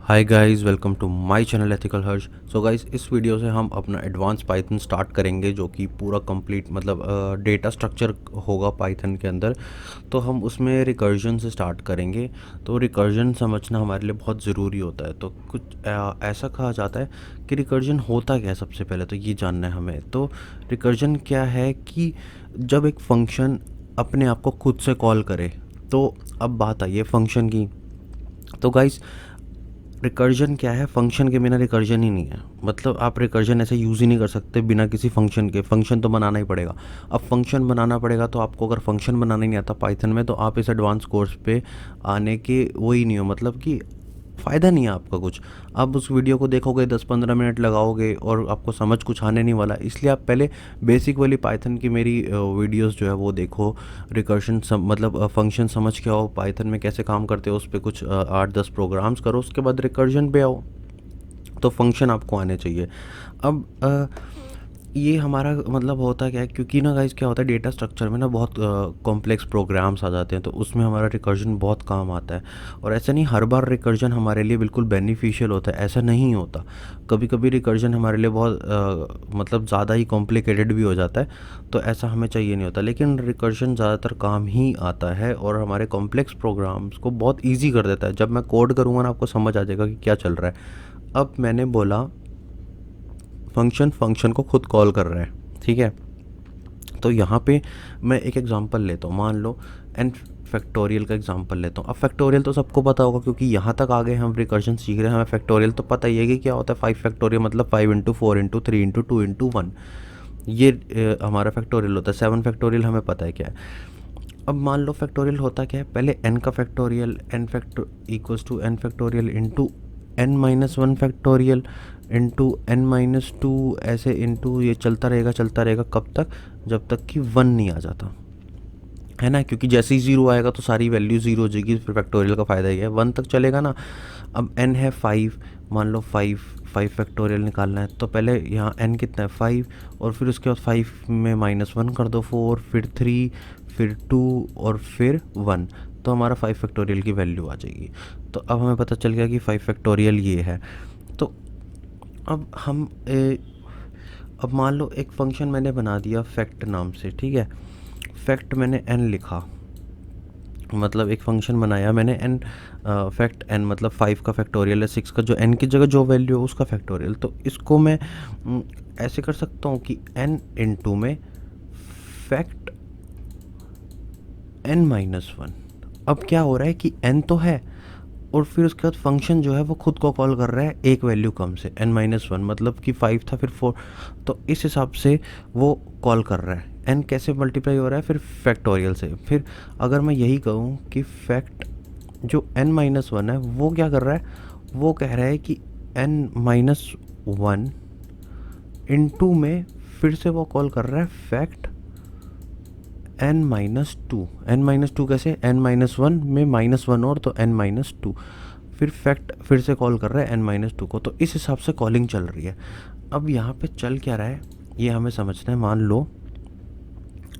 Hi guys, welcome to my channel ethical Harsh. So guys, इस video से हम अपना एडवांस पाइथन स्टार्ट करेंगे, जो कि पूरा कंप्लीट मतलब डेटा स्ट्रक्चर होगा पाइथन के अंदर। तो हम उसमें रिकर्जन से स्टार्ट करेंगे। तो रिकर्जन समझना हमारे लिए बहुत ज़रूरी होता है। तो कुछ ऐसा कहा जाता है कि रिकर्जन होता क्या है। सबसे पहले तो ये जानना है हमें। तो रिकर्जन क्या है कि जब एक फंक्शन अपने आप को खुद से कॉल करे। तो अब बात आई है फंक्शन की। तो गाइस, रिकर्जन क्या है? फंक्शन के बिना रिकर्जन ही नहीं है। मतलब आप रिकर्जन ऐसे यूज़ ही नहीं कर सकते बिना किसी फंक्शन के। फंक्शन तो बनाना ही पड़ेगा। अब फंक्शन बनाना पड़ेगा तो आपको अगर फंक्शन बनाना ही नहीं आता पाइथन में, तो आप इस एडवांस कोर्स पे आने के वो ही नहीं हो। मतलब कि फ़ायदा नहीं है आपका कुछ। आप उस वीडियो को देखोगे, 10-15 मिनट लगाओगे और आपको समझ कुछ आने नहीं वाला। इसलिए आप पहले बेसिक वाली पाइथन की मेरी वीडियोस जो है वो देखो। रिकर्शन मतलब फंक्शन समझ के आओ, पाइथन में कैसे काम करते हो उस पर कुछ 8-10 प्रोग्राम्स करो, उसके बाद रिकर्जन पे आओ। तो फंक्शन आपको आने चाहिए। अब ये हमारा मतलब होता क्या है, क्योंकि ना गाइस क्या होता है, डेटा स्ट्रक्चर में ना बहुत कॉम्प्लेक्स प्रोग्राम्स आ जाते हैं, तो उसमें हमारा रिकर्जन बहुत काम आता है। और ऐसा नहीं हर बार रिकर्जन हमारे लिए बिल्कुल बेनिफिशियल होता है, ऐसा नहीं होता। कभी कभी रिकर्जन हमारे लिए बहुत मतलब ज़्यादा ही कॉम्प्लिकेटेड भी हो जाता है, तो ऐसा हमें चाहिए नहीं होता। लेकिन रिकर्जन ज़्यादातर काम ही आता है और हमारे कॉम्प्लेक्स प्रोग्राम्स को बहुत ईजी कर देता है। जब मैं कोड करूँगा ना, आपको समझ आ जाएगा कि क्या चल रहा है। अब मैंने बोला फंक्शन को खुद कॉल कर रहा है, ठीक है। तो यहाँ पे मैं एक एग्जांपल लेता हूँ। मान लो एन फैक्टोरियल का एग्जांपल लेता हूँ। अब फैक्टोरियल तो सबको पता होगा, क्योंकि यहाँ तक आ गए हम रिकर्जन सीख रहे हैं, हमें फैक्टोरियल तो पता ही है कि क्या होता है। 5 फैक्टोरियल मतलब 5 इंटू 4 इंटू 3 इंटू 2 इंटू 1। ये हमारा फैक्टोरियल होता है। 7 फैक्टोरियल हमें पता है क्या है। अब मान लो फैक्टोरियल होता क्या है, पहले एन का factorial, N facto equals to N factorial into n-1 factorial into n-2, ऐसे इंटू ये चलता रहेगा कब तक? जब तक कि 1 नहीं आ जाता, है ना। क्योंकि जैसे ही 0 आएगा तो सारी वैल्यू 0 हो जाएगी। फिर फैक्टोरियल का फ़ायदा ही है, 1 तक चलेगा ना। अब n है 5, मान लो 5 फैक्टोरियल निकालना है, तो पहले यहाँ n कितना है 5, और फिर उसके बाद 5 में -1 कर दो, 4, फिर 3, फिर 2 और फिर 1। तो हमारा 5 फैक्टोरियल की वैल्यू आ जाएगी। तो अब हमें पता चल गया कि 5 फैक्टोरियल ये है। तो अब हम अब मान लो एक फंक्शन मैंने बना दिया फैक्ट नाम से, ठीक है। फैक्ट मैंने n लिखा, मतलब एक फंक्शन बनाया मैंने n, फैक्ट n मतलब 5 का फैक्टोरियल है 6 का, जो n की जगह जो वैल्यू है उसका फैक्टोरियल। तो इसको मैं ऐसे कर सकता हूँ कि n इंटू में फैक्ट n-1। अब क्या हो रहा है कि n तो है, और फिर उसके बाद फंक्शन जो है वो खुद को कॉल कर रहा है एक वैल्यू कम से, n-1, मतलब कि 5 था फिर 4। तो इस हिसाब से वो कॉल कर रहा है। n कैसे मल्टीप्लाई हो रहा है? फिर फैक्टोरियल से। फिर अगर मैं यही कहूँ कि फैक्ट जो n-1 है वो क्या कर रहा है, वो कह रहा है कि n-1 इंटू में फिर से वो कॉल कर रहा है फैक्ट n-2। n-2 कैसे? n-1 में -1 और, तो n-2। फिर फैक्ट फिर से कॉल कर रहा है n-2 को। तो इस हिसाब से कॉलिंग चल रही है। अब यहाँ पे चल क्या रहा है ये हमें समझना है। मान लो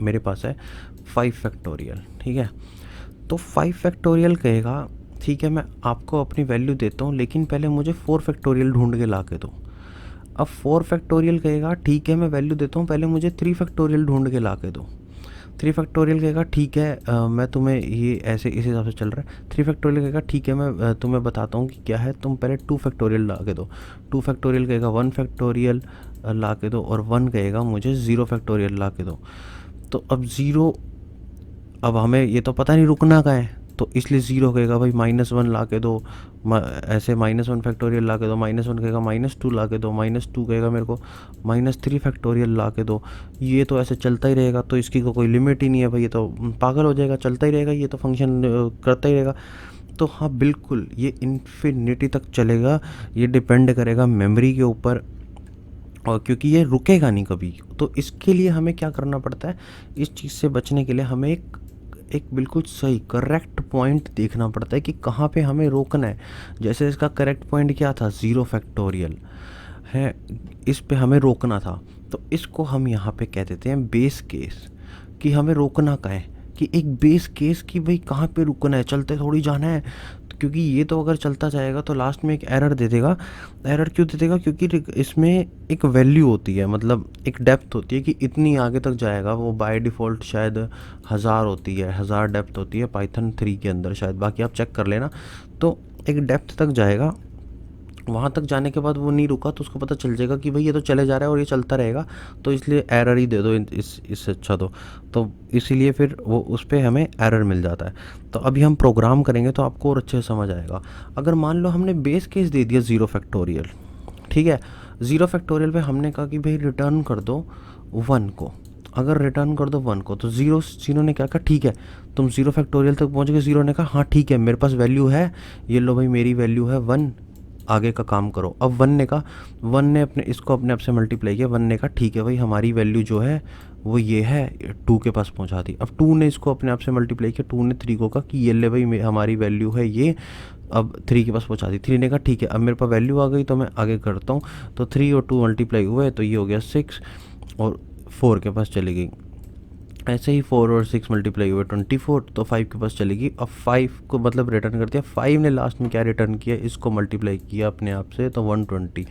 मेरे पास है 5 फैक्टोरियल, ठीक है। तो 5 फैक्टोरियल कहेगा ठीक है, मैं आपको अपनी वैल्यू देता हूँ, लेकिन पहले मुझे 4 फैक्टोरियल ढूंढ के ला के दो। अब 4 फैक्टोरियल कहेगा ठीक है, मैं वैल्यू देता हूँ, पहले मुझे 3 फैक्टोरियल ढूंढ के ला के दो। 3 फैक्टोरियल कहेगा ठीक है, मैं तुम्हें ये ऐसे इस हिसाब से चल रहा है। 3 फैक्टोरियल कहेगा ठीक है, मैं तुम्हें बताता हूँ कि क्या है, तुम पहले 2 फैक्टोरियल ला के दो। 2 फैक्टोरियल कहेगा 1 फैक्टोरियल ला के दो, और 1 कहेगा मुझे 0 फैक्टोरियल ला के दो। तो अब 0, अब हमें ये तो पता नहीं रुकना कहाँ है, तो इसलिए 0 कहेगा भाई -1 ला के दो। ऐसे -1 फैक्टोरियल ला के दो, -1 कहेगा -2 ला के दो, -2 कहेगा मेरे को -3 फैक्टोरियल ला के दो। ये तो ऐसे चलता ही रहेगा, तो इसकी कोई लिमिट ही नहीं है भाई, ये तो पागल हो जाएगा, चलता ही रहेगा, ये तो फंक्शन करता ही रहेगा। तो हाँ बिल्कुल, ये इन्फिनिटी तक चलेगा। ये डिपेंड करेगा मेमोरी के ऊपर, और क्योंकि ये रुकेगा नहीं कभी। तो इसके लिए हमें क्या करना पड़ता है, इस चीज़ से बचने के लिए हमें एक बिल्कुल सही करेक्ट पॉइंट देखना पड़ता है कि कहाँ पे हमें रोकना है। जैसे इसका करेक्ट पॉइंट क्या था, 0 फैक्टोरियल है, इस पे हमें रोकना था। तो इसको हम यहाँ पे कह देते हैं बेस केस, कि हमें रोकना कहाँ है, कि एक बेस केस कि भाई कहाँ पे रुकना है, चलते थोड़ी जाना है। क्योंकि ये तो अगर चलता जाएगा तो लास्ट में एक एरर दे देगा। एरर क्यों दे देगा? क्योंकि इसमें एक वैल्यू होती है, मतलब एक डेप्थ होती है कि इतनी आगे तक जाएगा। वो बाय डिफ़ॉल्ट शायद 1000 होती है, 1000 डेप्थ होती है पाइथन 3 के अंदर शायद, बाकी आप चेक कर लेना। तो एक डेप्थ तक जाएगा, वहाँ तक जाने के बाद वो नहीं रुका तो उसको पता चल जाएगा कि भाई ये तो चले जा रहा है और ये चलता रहेगा, तो इसलिए एरर ही दे दो इससे अच्छा तो इसीलिए फिर वो उस पर हमें एरर मिल जाता है। तो अभी हम प्रोग्राम करेंगे तो आपको और अच्छे से समझ आएगा। अगर मान लो हमने बेस केस दे दिया 0 फैक्टोरियल, ठीक है, 0 फैक्टोरियल पे हमने कहा कि भाई रिटर्न कर दो 1 को। अगर रिटर्न कर दो 1 को तो जीरो ने क्या कहा, ठीक है तुम 0 फैक्टोरियल तक पहुँच गए। जीरो ने कहा हाँ ठीक है मेरे पास वैल्यू है, ये लो भाई मेरी वैल्यू है 1, आगे का काम करो। अब 1 ने कहा, 1 ने अपने इसको अपने आप से मल्टीप्लाई किया। 1 ने कहा ठीक है भाई हमारी वैल्यू जो है वो ये है, 2 के पास पहुंचा दी। अब 2 ने इसको अपने आप से मल्टीप्लाई किया। 2 ने 3 को कहा कि ये ले भाई हमारी वैल्यू है ये, अब 3 के पास पहुंचा दी। 3 ने कहा ठीक है अब मेरे पास वैल्यू आ गई तो मैं आगे करता हूँ। तो 3 और 2 मल्टीप्लाई हुए तो ये हो गया 6 और 4 के पास चली गई। ऐसे ही 4 और 6 मल्टीप्लाई हुए 24, तो 5 के पास चलेगी। अब 5 को मतलब रिटर्न कर दिया। 5 ने लास्ट में क्या रिटर्न किया, इसको मल्टीप्लाई किया अपने आप से तो 120।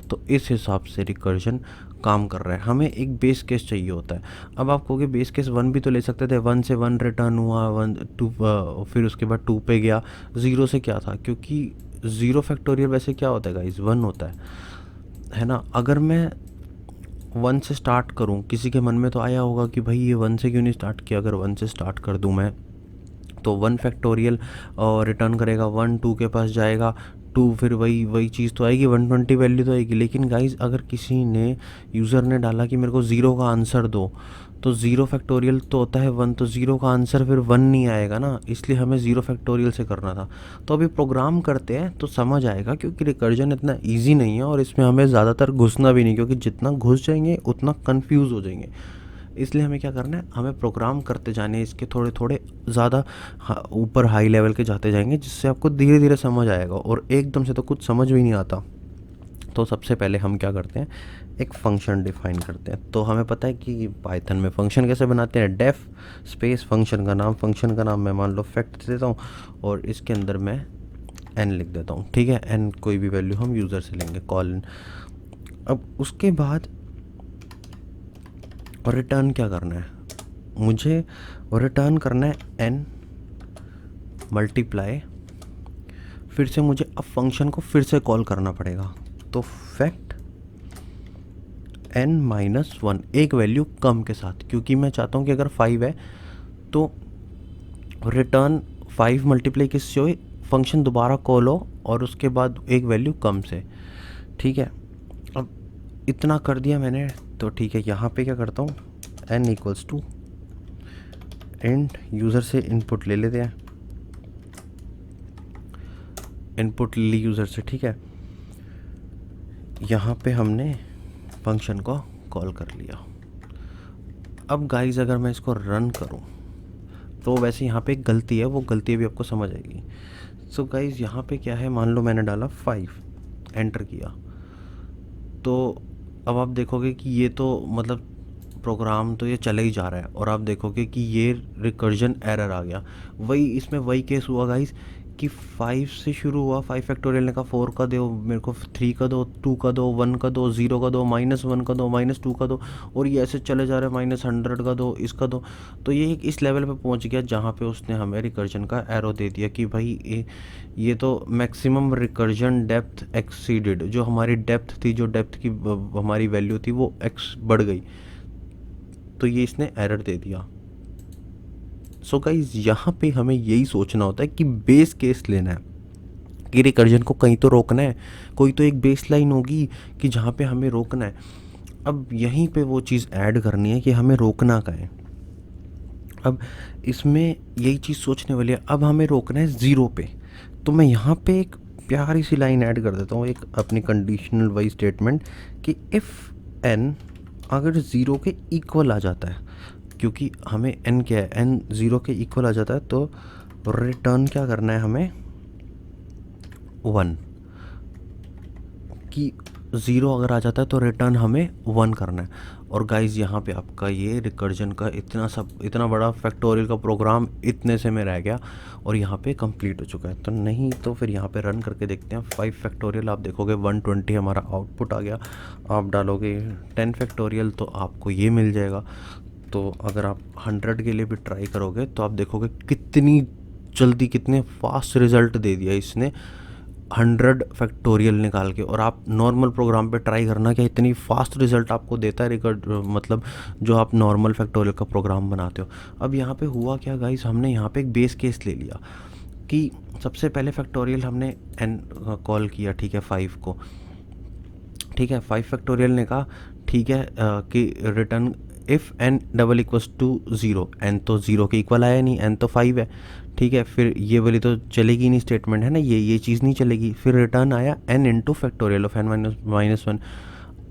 तो इस हिसाब से रिकर्जन काम कर रहा है। हमें एक बेस केस चाहिए होता है। अब आप कहोगे बेस केस 1 भी तो ले सकते थे, 1 से 1 रिटर्न हुआ, 1 2 फिर उसके बाद 2 पे गया। 0 से क्या था, क्योंकि 0 फैक्टोरियल वैसे क्या होता है गाइस, 1 होता है ना। अगर मैं 1 से स्टार्ट करूं, किसी के मन में तो आया होगा कि भाई ये 1 से क्यों नहीं स्टार्ट किया। अगर 1 से स्टार्ट कर दूं मैं तो 1 फैक्टोरियल और रिटर्न करेगा 1, 2 के पास जाएगा 2, फिर वही चीज़ तो आएगी, 120 वैल्यू तो आएगी। लेकिन गाइज अगर किसी ने यूज़र ने डाला कि मेरे को 0 का आंसर दो, तो 0 फैक्टोरियल तो होता है 1, तो 0 का आंसर फिर 1 नहीं आएगा ना, इसलिए हमें 0 फैक्टोरियल से करना था। तो अभी प्रोग्राम करते हैं तो समझ आएगा, क्योंकि रिकर्जन इतना ईजी नहीं है और इसमें हमें ज़्यादातर घुसना भी नहीं, क्योंकि जितना घुस जाएंगे उतना कन्फ्यूज़ हो जाएंगे। इसलिए हमें क्या करना है, हमें प्रोग्राम करते जाने इसके थोड़े थोड़े ज़्यादा ऊपर हाई लेवल के जाते जाएंगे, जिससे आपको धीरे धीरे समझ आएगा। और एकदम से तो कुछ समझ भी नहीं आता। तो सबसे पहले हम क्या करते हैं, एक फ़ंक्शन डिफ़ाइन करते हैं। तो हमें पता है कि पाइथन में फ़ंक्शन कैसे बनाते हैं, डेफ स्पेस फ़ंक्शन का नाम मैं मान लो फैक्ट देता हूँ और इसके अंदर मैं n लिख देता हूँ, ठीक है। n कोई भी वैल्यू हम यूज़र से लेंगे, कॉल। अब उसके बाद और रिटर्न क्या करना है मुझे, और रिटर्न करना है n मल्टीप्लाई, फिर से मुझे अब फंक्शन को फिर से कॉल करना पड़ेगा। तो फैक्ट n-1 एक वैल्यू कम के साथ, क्योंकि मैं चाहता हूँ कि अगर 5 है तो रिटर्न 5 मल्टीप्लाई किससे हो, फंक्शन दोबारा कॉल हो और उसके बाद एक वैल्यू कम से, ठीक है। अब इतना कर दिया मैंने, तो ठीक है यहाँ पे क्या करता हूँ, n equals to int user से इनपुट ले लेते हैं, इनपुट ली यूज़र से, ठीक है। यहाँ पे हमने फंक्शन को कॉल कर लिया। अब गाइस अगर मैं इसको रन करूँ तो वैसे यहाँ पे एक गलती है, वो गलती भी आपको समझ आएगी। सो गाइस यहाँ पे क्या है, मान लो मैंने डाला 5, एंटर किया, तो अब आप देखोगे कि ये तो मतलब प्रोग्राम तो ये चले ही जा रहा है, और आप देखोगे कि ये रिकर्जन एरर आ गया। इसमें वही केस हुआ गाइस कि 5 से शुरू हुआ, 5 फैक्टोरियल ने कहा 4 का दो मेरे को, 3 का दो, 2 का दो, 1 का दो, 0 का दो, -1 का दो, -2 का दो, और ये ऐसे चले जा रहे हैं, -100 का दो, इसका दो। तो ये इस लेवल पे पहुंच गया जहाँ पे उसने हमें रिकर्जन का एरो दे दिया कि भाई ये तो मैक्सिमम रिकर्जन डेप्थ एक्सीडेड, जो हमारी डेप्थ थी, जो डेप्थ की हमारी वैल्यू थी वो x बढ़ गई, तो ये इसने एरर दे दिया। सो गाइस यहाँ पे हमें यही सोचना होता है कि बेस केस लेना है कि रिकर्जन को कहीं तो रोकना है, कोई तो एक बेस लाइन होगी कि जहाँ पे हमें रोकना है। अब यहीं पे वो चीज़ ऐड करनी है कि हमें रोकना का है। अब इसमें यही चीज़ सोचने वाली है, अब हमें रोकना है 0 पे। तो मैं यहाँ पे एक प्यारी सी लाइन ऐड कर देता हूँ, एक अपनी कंडीशनल वाइज स्टेटमेंट कि इफ़ n अगर 0 के इक्वल आ जाता है, क्योंकि हमें n क्या है, n 0 के इक्वल आ जाता है, तो रिटर्न क्या करना है हमें 1, कि 0 अगर आ जाता है तो रिटर्न हमें 1 करना है। और गाइज़ यहाँ पे आपका ये रिकर्जन का इतना बड़ा फैक्टोरियल का प्रोग्राम इतने से में रह गया और यहाँ पे कंप्लीट हो चुका है। तो नहीं तो फिर यहाँ पे रन करके देखते हैं। 5 फैक्टोरियल आप देखोगे 120 हमारा आउटपुट आ गया। आप डालोगे 10 फैक्टोरियल तो आपको ये मिल जाएगा। तो अगर आप 100 के लिए भी ट्राई करोगे तो आप देखोगे कितनी जल्दी कितने फास्ट रिज़ल्ट दे दिया इसने 100 फैक्टोरियल निकाल के। और आप नॉर्मल प्रोग्राम पे ट्राई करना क्या इतनी फास्ट रिज़ल्ट आपको देता है रिकॉर्ड, मतलब जो आप नॉर्मल फैक्टोरियल का प्रोग्राम बनाते हो। अब यहाँ पे हुआ क्या गाइस, हमने यहाँ पे एक बेस केस ले लिया कि सबसे पहले फैक्टोरियल हमने n कॉल किया, ठीक है 5 को, ठीक है 5 फैक्टोरियल ने कहा ठीक है कि return if n double equals to 0, n तो 0 के इक्वल आया नहीं, n तो 5 है, ठीक है। फिर ये वाली तो चलेगी नहीं स्टेटमेंट है ना, ये चीज़ नहीं चलेगी। फिर रिटर्न आया n into factorial of n minus 1।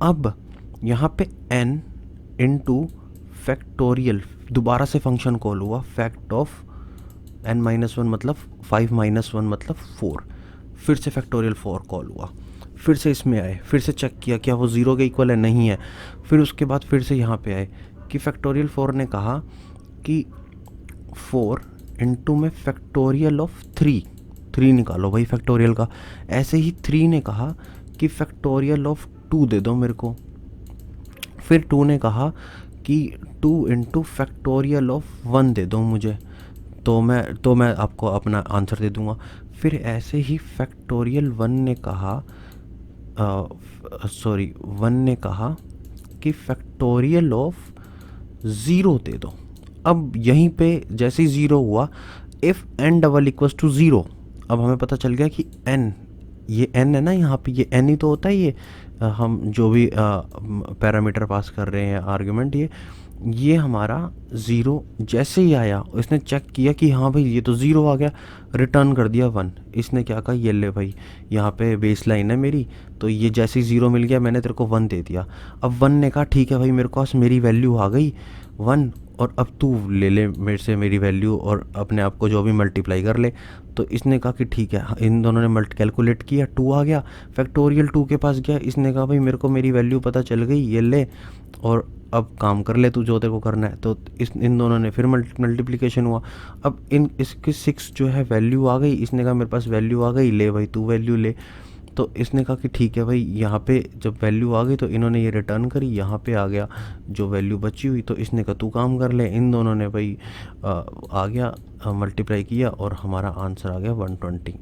अब यहाँ पे n इंटू फैक्टोरियल दोबारा से फंक्शन कॉल हुआ, फैक्ट ऑफ n माइनस 1 मतलब 5 माइनस 1 मतलब 4। फिर से फैक्टोरियल 4 कॉल हुआ, फिर से इसमें आए, फिर से चेक किया क्या वो 0 के इक्वल है, नहीं है। फिर उसके बाद फिर से यहाँ पे आए कि फैक्टोरियल 4 ने कहा कि 4 इंटू में फैक्टोरियल ऑफ 3 निकालो भाई फैक्टोरियल का। ऐसे ही 3 ने कहा कि फैक्टोरियल ऑफ 2 दे दो मेरे को। फिर 2 ने कहा कि 2 इंटू फैक्टोरियल ऑफ 1 दे दो मुझे, तो मैं आपको अपना आंसर दे दूँगा। फिर ऐसे ही फैक्टोरियल 1 ने कहा 1 ने कहा कि फैक्टोरियल ऑफ 0 दे दो। अब यहीं पे जैसे ही 0 हुआ, if n double equals to 0, अब हमें पता चल गया कि n, ये n है ना यहाँ पे, ये n ही तो होता है। ये हम जो भी पैरामीटर पास कर रहे हैं आर्गुमेंट, ये हमारा 0 जैसे ही आया इसने चेक किया कि हाँ भाई ये तो 0 आ गया, रिटर्न कर दिया 1। इसने क्या कहा, ये ले भाई यहाँ पे बेस लाइन है मेरी, तो ये जैसे ही 0 मिल गया मैंने तेरे को 1 दे दिया। अब 1 ने कहा ठीक है भाई मेरे पास मेरी वैल्यू आ गई 1, और अब तू ले ले मेरे से मेरी वैल्यू और अपने आप को जो भी मल्टीप्लाई कर ले। तो इसने कहा कि ठीक है, इन दोनों ने कैलकुलेट किया, 2 आ गया। फैक्टोरियल 2 के पास गया, इसने कहा भाई मेरे को मेरी वैल्यू पता चल गई, ये ले और अब काम कर ले तू जो तेरे को करना है। तो इन दोनों ने फिर मल्टीप्लिकेशन हुआ। अब इसकी 6 जो है वैल्यू आ गई, इसने कहा मेरे पास वैल्यू आ गई, ले भाई तू वैल्यू ले। तो इसने कहा कि ठीक है भाई, यहाँ पे जब वैल्यू आ गई तो इन्होंने ये रिटर्न करी, यहाँ पे आ गया जो वैल्यू बची हुई, तो इसने कहा तू काम कर ले। इन दोनों ने भाई आ गया मल्टीप्लाई किया और हमारा आंसर आ गया 120।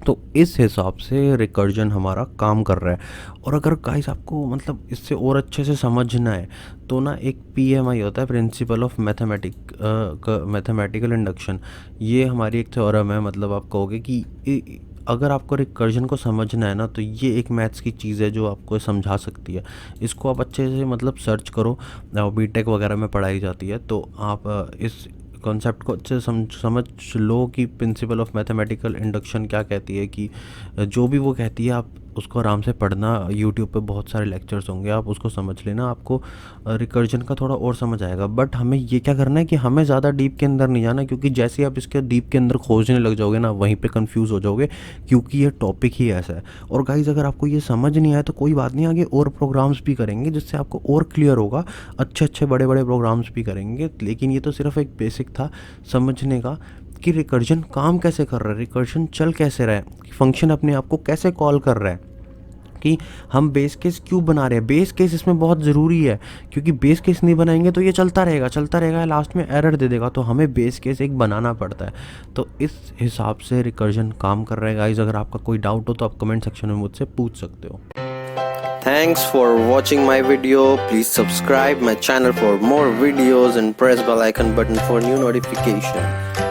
तो इस हिसाब से रिकर्जन हमारा काम कर रहा है। और अगर गाइस आपको मतलब इससे और अच्छे से समझना है तो ना एक PMI होता है, प्रिंसिपल ऑफ मैथमेटिकल इंडक्शन। ये हमारी एक थ्योरम है, मतलब आप कहोगे कि अगर आपको रिकर्जन को समझना है ना तो ये एक मैथ्स की चीज़ है जो आपको समझा सकती है। इसको आप अच्छे से मतलब सर्च करो, BTech वगैरह में पढ़ाई जाती है, तो आप इस कॉन्सेप्ट को अच्छे से समझ लो कि प्रिंसिपल ऑफ मैथमेटिकल इंडक्शन क्या कहती है। कि जो भी वो कहती है आप उसको आराम से पढ़ना, यूट्यूब पे बहुत सारे लेक्चर्स होंगे, आप उसको समझ लेना, आपको रिकर्जन का थोड़ा और समझ आएगा। बट हमें ये क्या करना है कि हमें ज़्यादा डीप के अंदर नहीं जाना, क्योंकि जैसे ही आप इसके डीप के अंदर खोजने लग जाओगे ना वहीं पे कंफ्यूज हो जाओगे, क्योंकि ये टॉपिक ही ऐसा है। और गाइज अगर आपको ये समझ नहीं आया तो कोई बात नहीं, आगे और प्रोग्राम्स भी करेंगे जिससे आपको और क्लियर होगा, अच्छे बड़े प्रोग्राम्स भी करेंगे। लेकिन ये तो सिर्फ एक बेसिक था समझने का कि रिकर्जन काम कैसे कर रहा है, रिकर्जन चल कैसे रहा है, फंक्शन अपने आप को कैसे कॉल कर रहा है, कि हम बेस केस क्यों बना रहे हैं। बेस केस इसमें बहुत ज़रूरी है, क्योंकि बेस केस नहीं बनाएंगे तो ये चलता रहेगा, लास्ट में एरर दे देगा। तो हमें बेस केस एक बनाना पड़ता है। तो इस हिसाब से रिकर्जन काम कर रहा है गाइस। अगर आपका कोई डाउट हो तो आप कमेंट सेक्शन में मुझसे पूछ सकते हो। Thanks for watching my video. Please subscribe my channel for more videos and press bell icon button for new notification.